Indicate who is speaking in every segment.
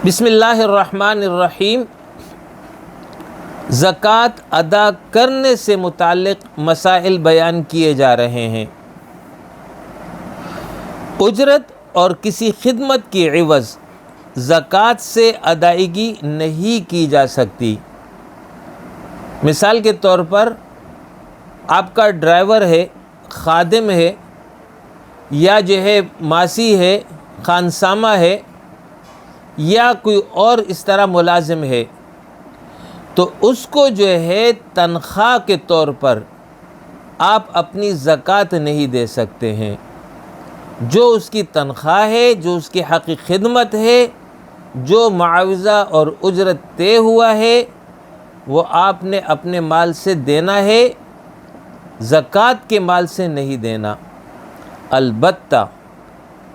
Speaker 1: بسم اللہ الرحمن الرحیم۔ زکوٰۃ ادا کرنے سے متعلق مسائل بیان کیے جا رہے ہیں۔ اجرت اور کسی خدمت کی عوض زکوٰۃ سے ادائیگی نہیں کی جا سکتی۔ مثال کے طور پر آپ کا ڈرائیور ہے، خادم ہے، یا جو ہے ماسی ہے، خانسامہ ہے، یا کوئی اور اس طرح ملازم ہے، تو اس کو جو ہے تنخواہ کے طور پر آپ اپنی زکوٰۃ نہیں دے سکتے ہیں۔ جو اس کی تنخواہ ہے، جو اس کی حق خدمت ہے، جو معاوضہ اور اجرت طے ہوا ہے، وہ آپ نے اپنے مال سے دینا ہے، زکوٰۃ کے مال سے نہیں دینا۔ البتہ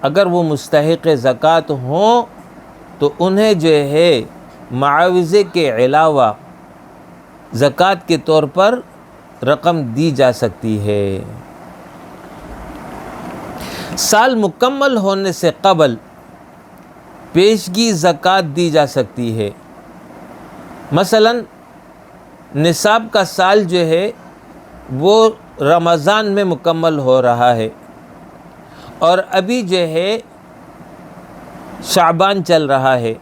Speaker 1: اگر وہ مستحق زکوٰۃ ہوں تو انہیں جو ہے معاوضے کے علاوہ زکوٰۃ کے طور پر رقم دی جا سکتی ہے۔ سال مکمل ہونے سے قبل پیشگی زکوٰۃ دی جا سکتی ہے۔ مثلا نصاب کا سال جو ہے وہ رمضان میں مکمل ہو رہا ہے اور ابھی جو ہے شعبان چل رہا ہے،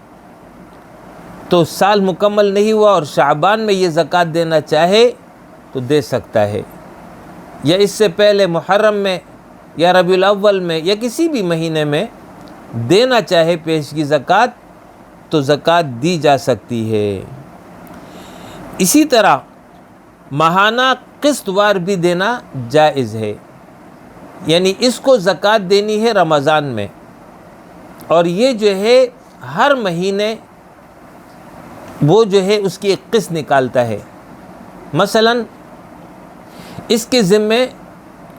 Speaker 1: تو سال مکمل نہیں ہوا اور شعبان میں یہ زکوٰۃ دینا چاہے تو دے سکتا ہے، یا اس سے پہلے محرم میں یا ربیع الاول میں یا کسی بھی مہینے میں دینا چاہے پیشگی زکوٰۃ تو زکوٰۃ دی جا سکتی ہے۔ اسی طرح ماہانہ قسط وار بھی دینا جائز ہے، یعنی اس کو زکوٰۃ دینی ہے رمضان میں، اور یہ جو ہے ہر مہینے وہ جو ہے اس کی ایک قسط نکالتا ہے۔ مثلا اس کے ذمے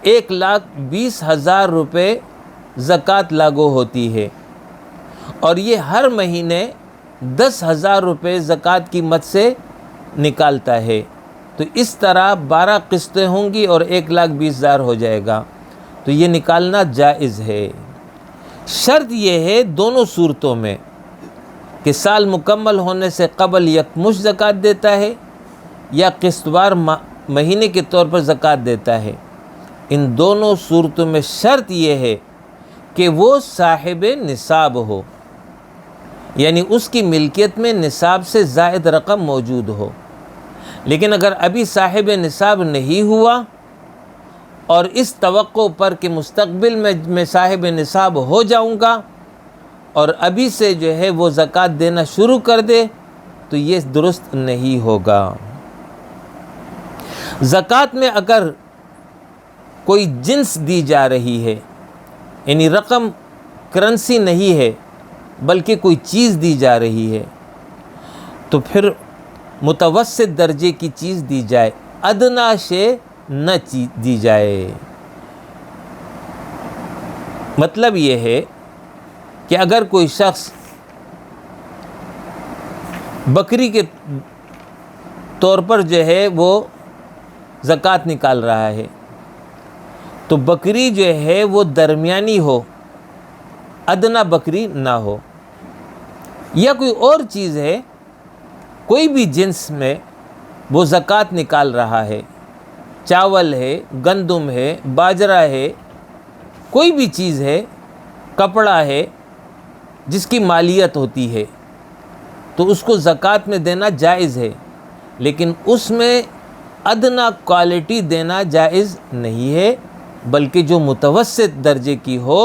Speaker 1: 1,20,000 روپے زکوٰۃ لاگو ہوتی ہے، اور یہ ہر مہینے 10,000 روپے زکوٰۃ کی مد سے نکالتا ہے، تو اس طرح 12 قسطیں ہوں گی اور 1,20,000 ہو جائے گا، تو یہ نکالنا جائز ہے۔ شرط یہ ہے دونوں صورتوں میں کہ سال مکمل ہونے سے قبل یکمشت زکوٰۃ دیتا ہے یا قسط وار مہینے کے طور پر زکوٰۃ دیتا ہے۔ ان دونوں صورتوں میں شرط یہ ہے کہ وہ صاحب نصاب ہو، یعنی اس کی ملکیت میں نصاب سے زائد رقم موجود ہو۔ لیکن اگر ابھی صاحب نصاب نہیں ہوا اور اس توقع پر کہ مستقبل میں صاحب نصاب ہو جاؤں گا اور ابھی سے جو ہے وہ زکوٰۃ دینا شروع کر دے تو یہ درست نہیں ہوگا۔ زکوٰۃ میں اگر کوئی جنس دی جا رہی ہے، یعنی رقم کرنسی نہیں ہے بلکہ کوئی چیز دی جا رہی ہے، تو پھر متوسط درجے کی چیز دی جائے، ادنا شے نہ دی جائے۔ مطلب یہ ہے کہ اگر کوئی شخص بکری کے طور پر جو ہے وہ زکوٰۃ نکال رہا ہے، تو بکری جو ہے وہ درمیانی ہو، ادنا بکری نہ ہو، یا کوئی اور چیز ہے، کوئی بھی جنس میں وہ زکوٰۃ نکال رہا ہے، چاول ہے، گندم ہے، باجرہ ہے، کوئی بھی چیز ہے، کپڑا ہے جس کی مالیت ہوتی ہے، تو اس کو زکوٰۃ میں دینا جائز ہے، لیکن اس میں ادنا کوالٹی دینا جائز نہیں ہے، بلکہ جو متوسط درجے کی ہو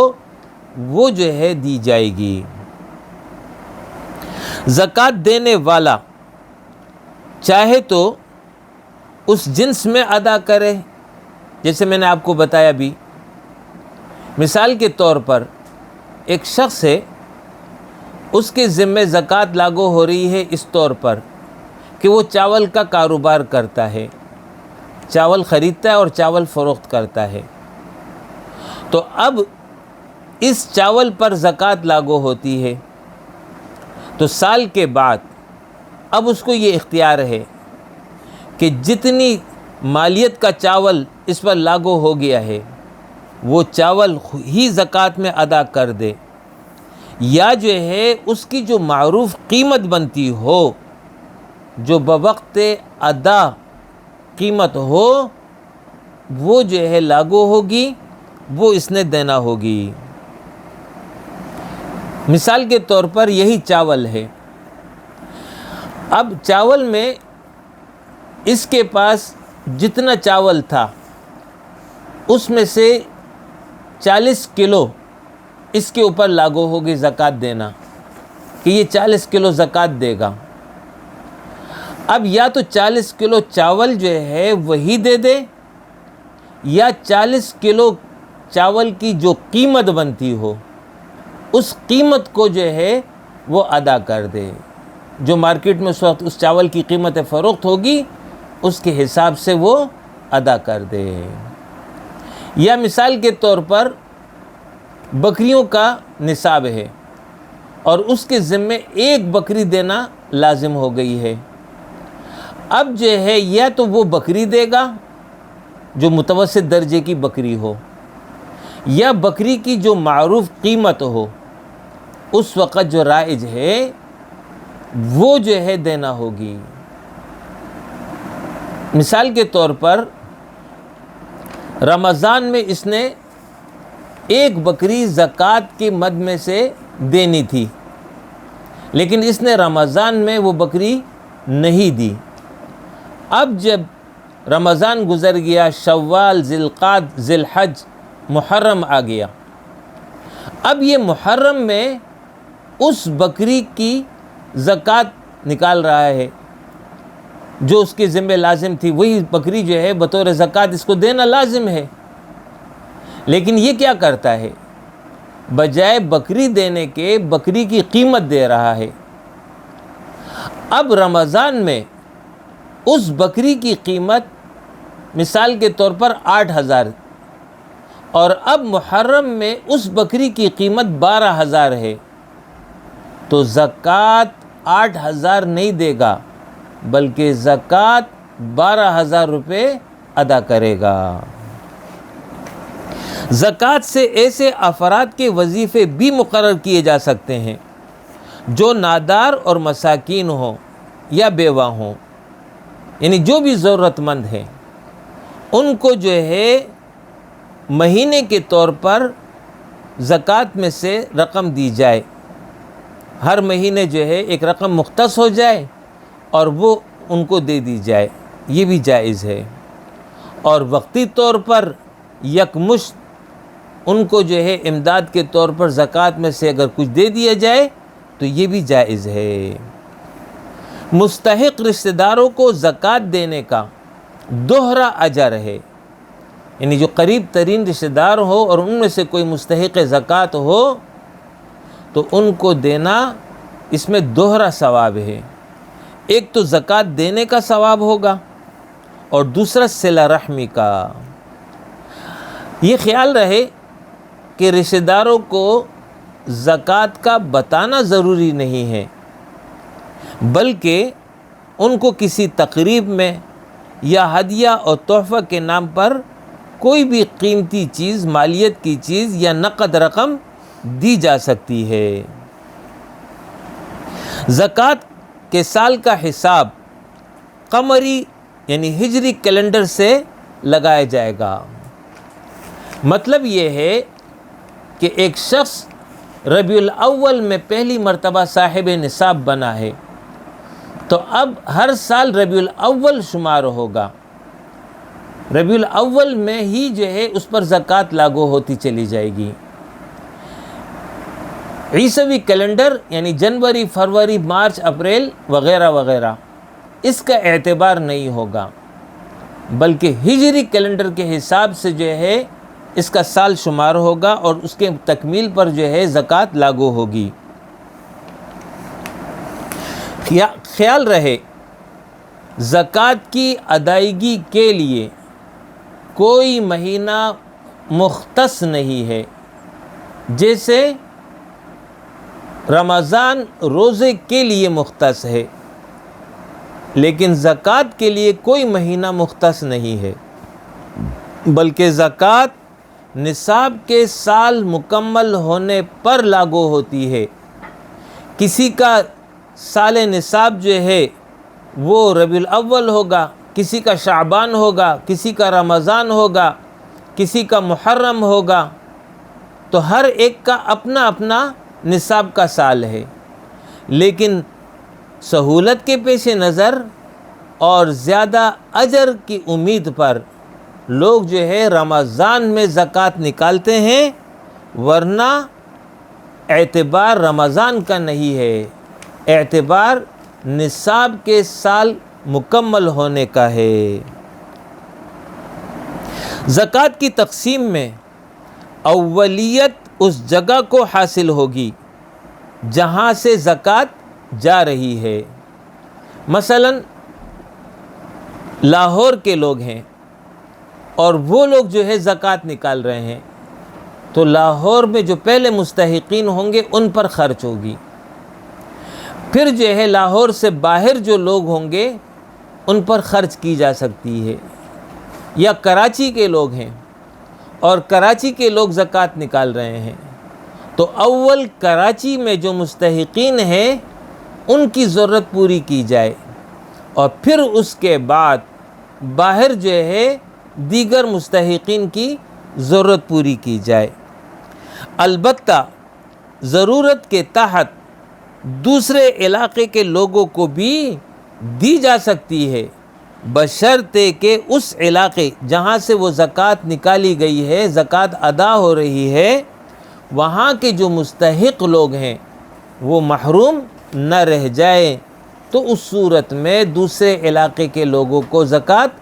Speaker 1: وہ جو ہے دی جائے گی۔ زکوٰۃ دینے والا چاہے تو اس جنس میں ادا کرے، جیسے میں نے آپ کو بتایا بھی، مثال کے طور پر ایک شخص ہے، اس کے ذمے زکوٰۃ لاگو ہو رہی ہے اس طور پر کہ وہ چاول کا کاروبار کرتا ہے، چاول خریدتا ہے اور چاول فروخت کرتا ہے، تو اب اس چاول پر زکوٰۃ لاگو ہوتی ہے، تو سال کے بعد اب اس کو یہ اختیار ہے کہ جتنی مالیت کا چاول اس پر لاگو ہو گیا ہے وہ چاول ہی زکوٰۃ میں ادا کر دے، یا جو ہے اس کی جو معروف قیمت بنتی ہو، جو بوقت ادا قیمت ہو، وہ جو ہے لاگو ہوگی، وہ اس نے دینا ہوگی۔ مثال کے طور پر یہی چاول ہے۔ اب چاول میں اس کے پاس جتنا چاول تھا اس میں سے 40 کلو اس کے اوپر لاگو ہوگی زکوٰۃ دینا، کہ یہ 40 کلو زکوٰۃ دے گا۔ اب یا تو 40 کلو چاول جو ہے وہی دے دے، یا 40 کلو چاول کی جو قیمت بنتی ہو اس قیمت کو جو ہے وہ ادا کر دے، جو مارکیٹ میں اس وقت اس چاول کی قیمت فروخت ہوگی اس کے حساب سے وہ ادا کر دے۔ یا مثال کے طور پر بکریوں کا نصاب ہے اور اس کے ذمے ایک بکری دینا لازم ہو گئی ہے۔ اب جو ہے یا تو وہ بکری دے گا جو متوسط درجے کی بکری ہو، یا بکری کی جو معروف قیمت ہو اس وقت جو رائج ہے وہ جو ہے دینا ہوگی۔ مثال کے طور پر رمضان میں اس نے ایک بکری زکوٰۃ کے مد میں سے دینی تھی، لیکن اس نے رمضان میں وہ بکری نہیں دی۔ اب جب رمضان گزر گیا، شوال، ذی القعدہ، ذی الحج، محرم آ گیا، اب یہ محرم میں اس بکری کی زکوٰۃ نکال رہا ہے جو اس کے ذمہ لازم تھی، وہی بکری جو ہے بطور زکوٰۃ اس کو دینا لازم ہے، لیکن یہ کیا کرتا ہے؟ بجائے بکری دینے کے بکری کی قیمت دے رہا ہے۔ اب رمضان میں اس بکری کی قیمت مثال کے طور پر 8,000، اور اب محرم میں اس بکری کی قیمت 12,000 ہے، تو زکوٰۃ 8,000 نہیں دے گا بلکہ زکوٰۃ 12,000 روپے ادا کرے گا۔ زکوٰۃ سے ایسے افراد کے وظیفے بھی مقرر کیے جا سکتے ہیں جو نادار اور مساکین ہوں یا بیوہ ہوں، یعنی جو بھی ضرورت مند ہیں ان کو جو ہے مہینے کے طور پر زکوٰۃ میں سے رقم دی جائے، ہر مہینے جو ہے ایک رقم مختص ہو جائے اور وہ ان کو دے دی جائے، یہ بھی جائز ہے۔ اور وقتی طور پر یکمشت ان کو جو ہے امداد کے طور پر زکوٰۃ میں سے اگر کچھ دے دیا جائے تو یہ بھی جائز ہے۔ مستحق رشتہ داروں کو زکوٰۃ دینے کا دوہرا اجر ہے، یعنی جو قریب ترین رشتہ دار ہو اور ان میں سے کوئی مستحق زکوٰۃ ہو تو ان کو دینا، اس میں دوہرا ثواب ہے۔ ایک تو زکوٰۃ دینے کا ثواب ہوگا اور دوسرا صلہ رحمی کا۔ یہ خیال رہے کہ رشتہ داروں کو زکوٰۃ کا بتانا ضروری نہیں ہے، بلکہ ان کو کسی تقریب میں یا ہدیہ اور تحفہ کے نام پر کوئی بھی قیمتی چیز، مالیت کی چیز یا نقد رقم دی جا سکتی ہے۔ زکوٰۃ کے سال کا حساب قمری یعنی ہجری کیلنڈر سے لگایا جائے گا۔ مطلب یہ ہے کہ ایک شخص ربیع الاول میں پہلی مرتبہ صاحب نصاب بنا ہے تو اب ہر سال ربیع الاول شمار ہوگا، ربیع الاول میں ہی جو ہے اس پر زکوٰۃ لاگو ہوتی چلی جائے گی۔ عیسوی کیلنڈر یعنی جنوری، فروری، مارچ، اپریل وغیرہ وغیرہ اس کا اعتبار نہیں ہوگا، بلکہ ہجری کیلنڈر کے حساب سے جو ہے اس کا سال شمار ہوگا اور اس کے تکمیل پر جو ہے زکوٰۃ لاگو ہوگی۔ خیال رہے زکوٰۃ کی ادائیگی کے لیے کوئی مہینہ مختص نہیں ہے، جیسے رمضان روزے کے لیے مختص ہے، لیکن زکوٰۃ کے لیے کوئی مہینہ مختص نہیں ہے، بلکہ زکوٰۃ نصاب کے سال مکمل ہونے پر لاگو ہوتی ہے۔ کسی کا سال نصاب جو ہے وہ ربیع الاول ہوگا، کسی کا شعبان ہوگا، کسی کا رمضان ہوگا، کسی کا محرم ہوگا، تو ہر ایک کا اپنا اپنا نصاب کا سال ہے۔ لیکن سہولت کے پیش نظر اور زیادہ اجر کی امید پر لوگ جو ہے رمضان میں زکوٰۃ نکالتے ہیں، ورنہ اعتبار رمضان کا نہیں ہے، اعتبار نصاب کے سال مکمل ہونے کا ہے۔ زکوٰۃ کی تقسیم میں اولیت اس جگہ کو حاصل ہوگی جہاں سے زکوٰۃ جا رہی ہے۔ مثلا لاہور کے لوگ ہیں اور وہ لوگ جو ہے زکوٰۃ نکال رہے ہیں، تو لاہور میں جو پہلے مستحقین ہوں گے ان پر خرچ ہوگی۔ پھر جو ہے لاہور سے باہر جو لوگ ہوں گے ان پر خرچ کی جا سکتی ہے۔ یا کراچی کے لوگ ہیں اور کراچی کے لوگ زکوٰۃ نکال رہے ہیں، تو اول کراچی میں جو مستحقین ہیں ان کی ضرورت پوری کی جائے، اور پھر اس کے بعد باہر جو ہے دیگر مستحقین کی ضرورت پوری کی جائے۔ البتہ ضرورت کے تحت دوسرے علاقے کے لوگوں کو بھی دی جا سکتی ہے، بشرطے کہ اس علاقے جہاں سے وہ زکوٰۃ نکالی گئی ہے، زکوٰۃ ادا ہو رہی ہے، وہاں کے جو مستحق لوگ ہیں وہ محروم نہ رہ جائیں، تو اس صورت میں دوسرے علاقے کے لوگوں کو زکوٰۃ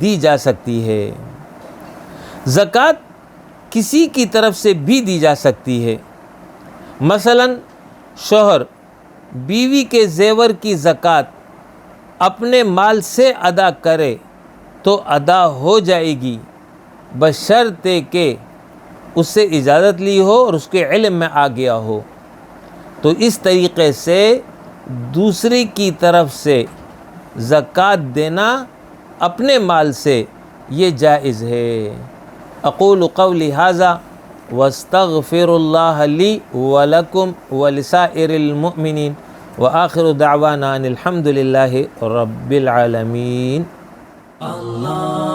Speaker 1: دی جا سکتی ہے۔ زکوٰۃ کسی کی طرف سے بھی دی جا سکتی ہے۔ مثلا شوہر بیوی کے زیور کی زکوٰۃ اپنے مال سے ادا کرے تو ادا ہو جائے گی، بشرطے کہ اس سے اجازت لی ہو اور اس کے علم میں آ گیا ہو۔ تو اس طریقے سے دوسری کی طرف سے زکوٰۃ دینا اپنے مال سے یہ جائز ہے۔ اقول قولی ھذا واستغفر اللہ لی ولکم ولسائر المؤمنین وآخر دعوانا ان الحمد للہ رب العالمین۔ اللہ